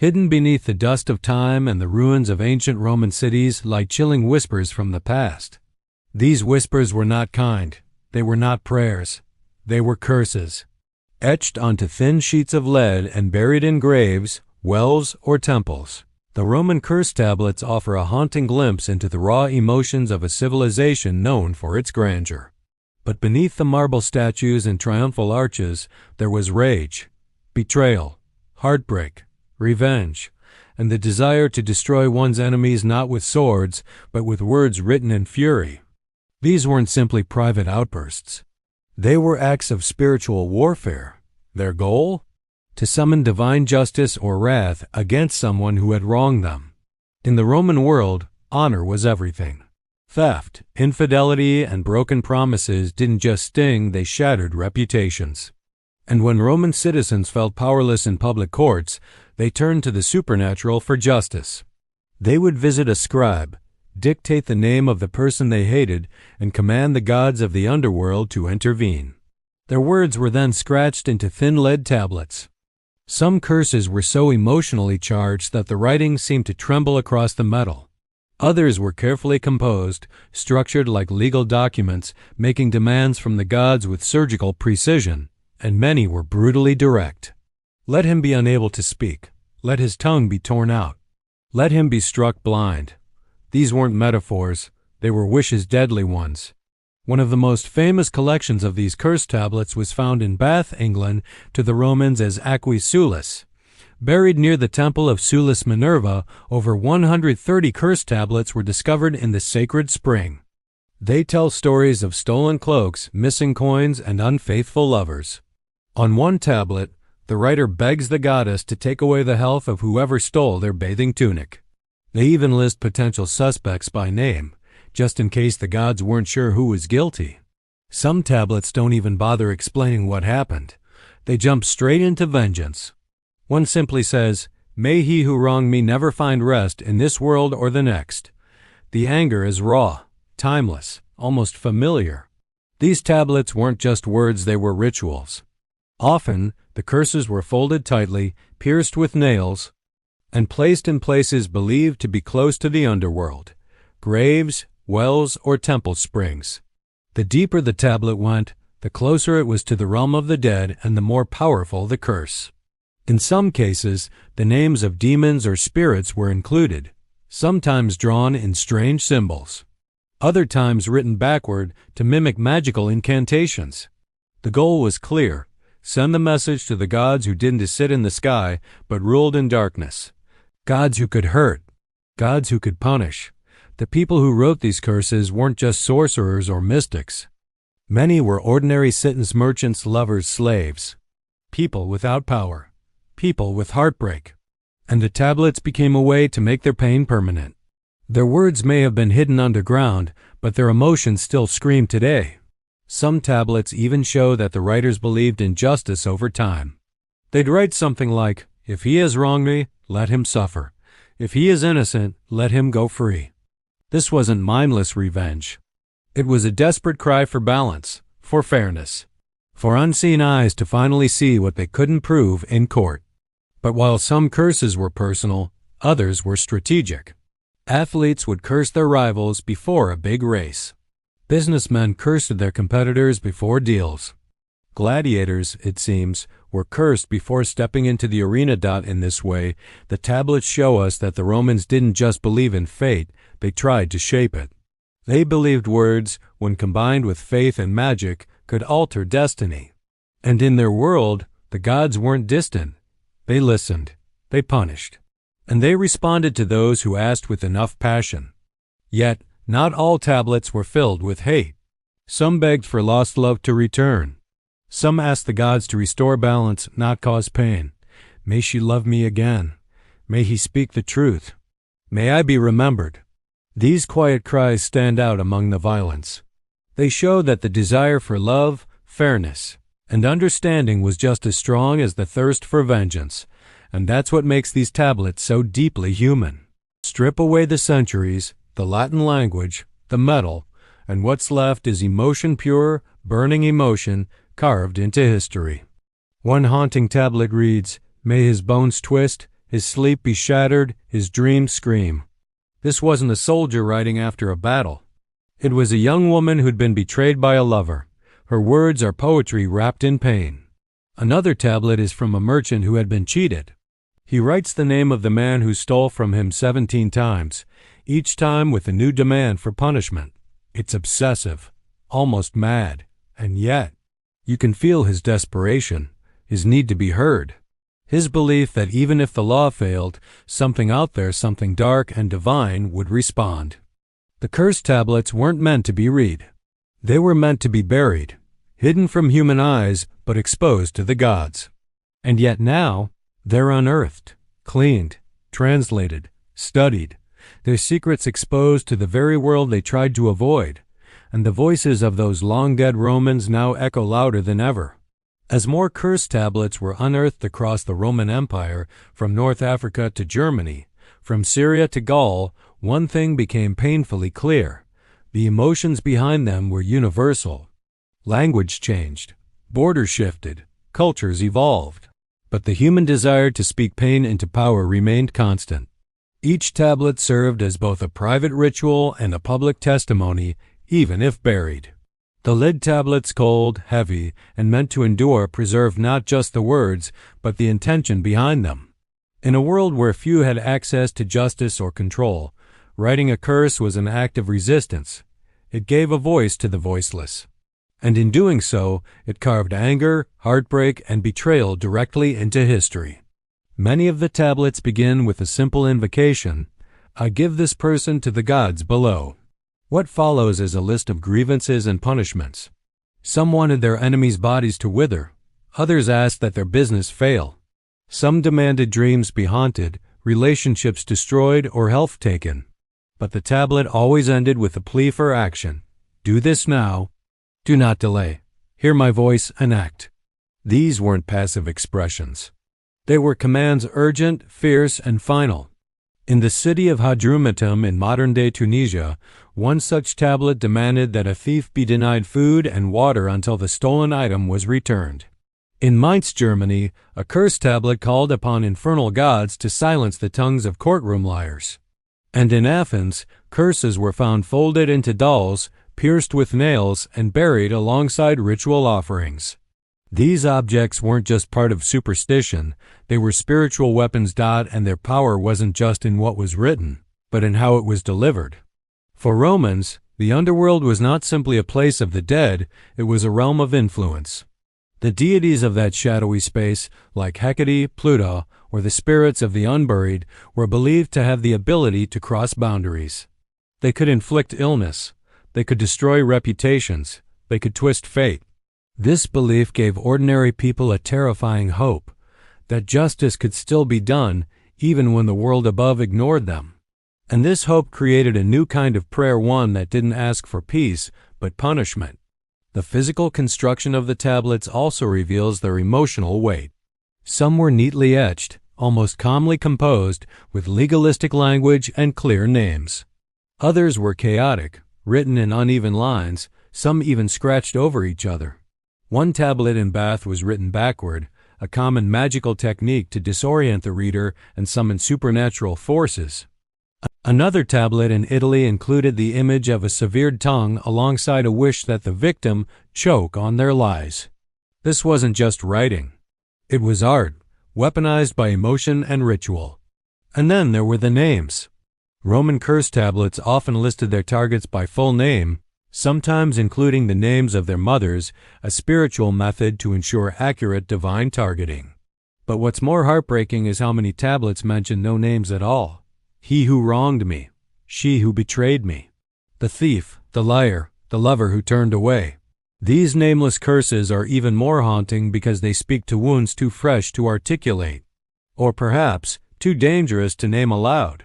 Hidden beneath the dust of time and the ruins of ancient Roman cities lie chilling whispers from the past. These whispers were not kind. They were not prayers. They were curses. Etched onto thin sheets of lead and buried in graves, wells, or temples, the Roman curse tablets offer a haunting glimpse into the raw emotions of a civilization known for its grandeur. But beneath the marble statues and triumphal arches, there was rage, betrayal, heartbreak, revenge, and the desire to destroy one's enemies not with swords, but with words written in fury. These weren't simply private outbursts. They were acts of spiritual warfare. Their goal? To summon divine justice or wrath against someone who had wronged them. In the Roman world, honor was everything. Theft, infidelity, and broken promises didn't just sting, they shattered reputations. And when Roman citizens felt powerless in public courts, they turned to the supernatural for justice. They would visit a scribe, dictate the name of the person they hated, and command the gods of the underworld to intervene. Their words were then scratched into thin lead tablets. Some curses were so emotionally charged that the writing seemed to tremble across the metal. Others were carefully composed, structured like legal documents, making demands from the gods with surgical precision, and many were brutally direct. Let him be unable to speak. Let his tongue be torn out. Let him be struck blind. These weren't metaphors, they were wishes, deadly ones. One of the most famous collections of these curse tablets was found in Bath, England, to the Romans as Aquae Sulis. Buried near the temple of Sulis Minerva, over 130 curse tablets were discovered in the sacred spring. They tell stories of stolen cloaks, missing coins, and unfaithful lovers. On one tablet, the writer begs the goddess to take away the health of whoever stole their bathing tunic. They even list potential suspects by name, just in case the gods weren't sure who was guilty. Some tablets don't even bother explaining what happened. They jump straight into vengeance. One simply says, "May he who wronged me never find rest in this world or the next." The anger is raw, timeless, almost familiar. These tablets weren't just words, they were rituals. Often, the curses were folded tightly, pierced with nails, and placed in places believed to be close to the underworld, graves, wells, or temple springs. The deeper the tablet went, the closer it was to the realm of the dead and the more powerful the curse. In some cases, the names of demons or spirits were included, sometimes drawn in strange symbols, other times written backward to mimic magical incantations. The goal was clear: send the message to the gods who didn't sit in the sky but ruled in darkness. Gods who could hurt, gods who could punish. The people who wrote these curses weren't just sorcerers or mystics. Many were ordinary citizens, merchants, lovers, slaves. People without power. People with heartbreak. And the tablets became a way to make their pain permanent. Their words may have been hidden underground, but their emotions still scream today. Some tablets even show that the writers believed in justice over time. They'd write something like, "If he has wronged me, let him suffer. If he is innocent, let him go free." This wasn't mindless revenge. It was a desperate cry for balance, for fairness, for unseen eyes to finally see what they couldn't prove in court. But while some curses were personal, others were strategic. Athletes would curse their rivals before a big race. Businessmen cursed their competitors before deals. Gladiators, it seems, were cursed before stepping into the arena. In this way, the tablets show us that the Romans didn't just believe in fate, they tried to shape it. They believed words, when combined with faith and magic, could alter destiny. And in their world, the gods weren't distant. They listened, they punished, and they responded to those who asked with enough passion. Yet, not all tablets were filled with hate. Some begged for lost love to return. Some asked the gods to restore balance, not cause pain. May she love me again. May he speak the truth. May I be remembered. These quiet cries stand out among the violence. They show that the desire for love, fairness, and understanding was just as strong as the thirst for vengeance, and that's what makes these tablets so deeply human. Strip away the centuries, the Latin language, the metal, and what's left is emotion, pure, burning emotion, carved into history. One haunting tablet reads, "May his bones twist, his sleep be shattered, his dreams scream. This wasn't a soldier writing after a battle. It was a young woman who'd been betrayed by a lover. Her words are poetry wrapped in pain. Another tablet is from a merchant who had been cheated. He writes the name of the man who stole from him 17 times, each time with a new demand for punishment. It's obsessive, almost mad, and yet you can feel his desperation, his need to be heard, his belief that even if the law failed, something out there, something dark and divine, would respond. The curse tablets weren't meant to be read. They were meant to be buried, hidden from human eyes, but exposed to the gods. And yet now, they're unearthed, cleaned, translated, studied, their secrets exposed to the very world they tried to avoid, and the voices of those long-dead Romans now echo louder than ever. As more curse tablets were unearthed across the Roman Empire, from North Africa to Germany, from Syria to Gaul, one thing became painfully clear. The emotions behind them were universal. Language changed, borders shifted, cultures evolved, but the human desire to speak pain into power remained constant. Each tablet served as both a private ritual and a public testimony, even if buried. The lid tablets, cold, heavy, and meant to endure, preserved not just the words, but the intention behind them. In a world where few had access to justice or control, writing a curse was an act of resistance. It gave a voice to the voiceless. And in doing so, it carved anger, heartbreak, and betrayal directly into history. Many of the tablets begin with a simple invocation: I give this person to the gods below. What follows is a list of grievances and punishments. Some wanted their enemies' bodies to wither. Others asked that their business fail. Some demanded dreams be haunted, relationships destroyed, or health taken. But the tablet always ended with a plea for action. Do this now. Do not delay. Hear my voice and act. These weren't passive expressions. They were commands urgent, fierce, and final. In the city of Hadrumetum in modern-day Tunisia, one such tablet demanded that a thief be denied food and water until the stolen item was returned. In Mainz, Germany, a curse tablet called upon infernal gods to silence the tongues of courtroom liars. And in Athens, curses were found folded into dolls, pierced with nails, and buried alongside ritual offerings. These objects weren't just part of superstition, they were spiritual weapons, and their power wasn't just in what was written, but in how it was delivered. For Romans, the underworld was not simply a place of the dead, it was a realm of influence. The deities of that shadowy space, like Hecate, Pluto, or the spirits of the unburied, were believed to have the ability to cross boundaries. They could inflict illness, they could destroy reputations, they could twist fate. This belief gave ordinary people a terrifying hope that justice could still be done even when the world above ignored them. And this hope created a new kind of prayer, one that didn't ask for peace, but punishment. The physical construction of the tablets also reveals their emotional weight. Some were neatly etched, almost calmly composed, with legalistic language and clear names. Others were chaotic, written in uneven lines, some even scratched over each other. One tablet in Bath was written backward, a common magical technique to disorient the reader and summon supernatural forces. Another tablet in Italy included the image of a severed tongue alongside a wish that the victim choke on their lies. This wasn't just writing. It was art, weaponized by emotion and ritual. And then there were the names. Roman curse tablets often listed their targets by full name, sometimes including the names of their mothers, a spiritual method to ensure accurate divine targeting. But what's more heartbreaking is how many tablets mention no names at all. He who wronged me, she who betrayed me, the thief, the liar, the lover who turned away. These nameless curses are even more haunting because they speak to wounds too fresh to articulate, or perhaps too dangerous to name aloud.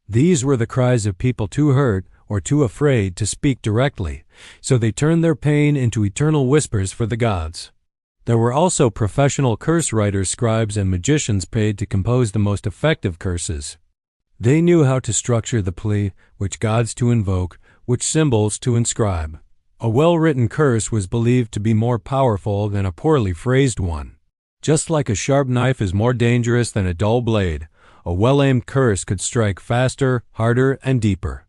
These were the cries of people too hurt or too afraid to speak directly, so they turned their pain into eternal whispers for the gods. There were also professional curse writers, scribes, and magicians paid to compose the most effective curses. They knew how to structure the plea, which gods to invoke, which symbols to inscribe. A well-written curse was believed to be more powerful than a poorly phrased one. Just like a sharp knife is more dangerous than a dull blade, a well-aimed curse could strike faster, harder, and deeper.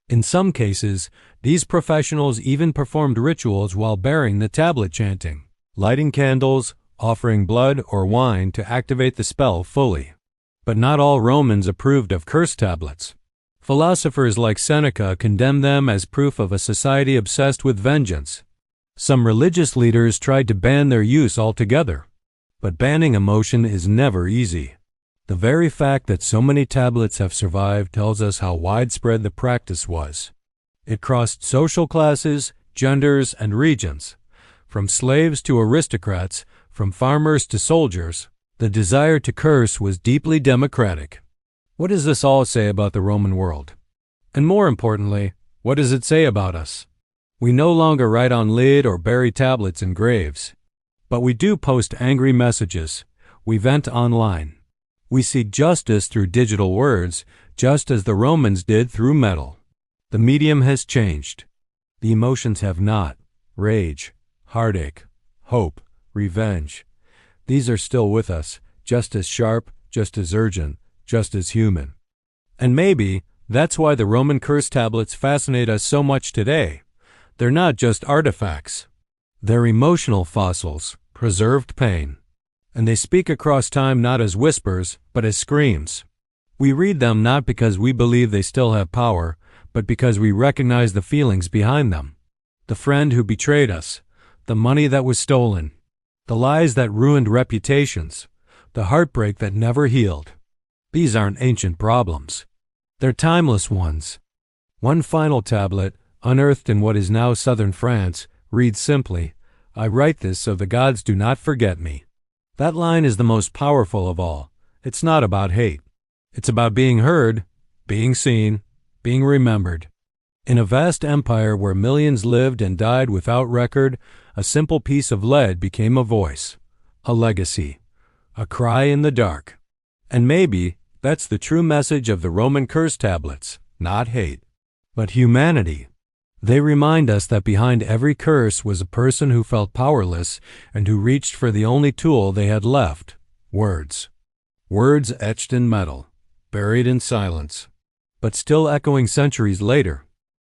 In some cases, these professionals even performed rituals while bearing the tablet, chanting, lighting candles, offering blood or wine to activate the spell fully. But not all Romans approved of curse tablets. Philosophers like Seneca condemned them as proof of a society obsessed with vengeance. Some religious leaders tried to ban their use altogether. But banning emotion is never easy. The very fact that so many tablets have survived tells us how widespread the practice was. It crossed social classes, genders, and regions. From slaves to aristocrats, from farmers to soldiers, the desire to curse was deeply democratic. What does this all say about the Roman world? And more importantly, what does it say about us? We no longer write on lid or bury tablets in graves. But we do post angry messages. We vent online. We seek justice through digital words, just as the Romans did through metal. The medium has changed. The emotions have not. Rage, heartache, hope, revenge. These are still with us, just as sharp, just as urgent, just as human. And maybe that's why the Roman curse tablets fascinate us so much today. They're not just artifacts. They're emotional fossils, preserved pain. And they speak across time not as whispers, but as screams. We read them not because we believe they still have power, but because we recognize the feelings behind them. The friend who betrayed us, the money that was stolen, the lies that ruined reputations, the heartbreak that never healed. These aren't ancient problems. They're timeless ones. One final tablet, unearthed in what is now southern France, reads simply, "I write this so the gods do not forget me." That line is the most powerful of all. It's not about hate. It's about being heard, being seen, being remembered. In a vast empire where millions lived and died without record, a simple piece of lead became a voice, a legacy, a cry in the dark. And maybe that's the true message of the Roman curse tablets, not hate, but humanity. They remind us that behind every curse was a person who felt powerless and who reached for the only tool they had left, words. Words etched in metal, buried in silence, but still echoing centuries later.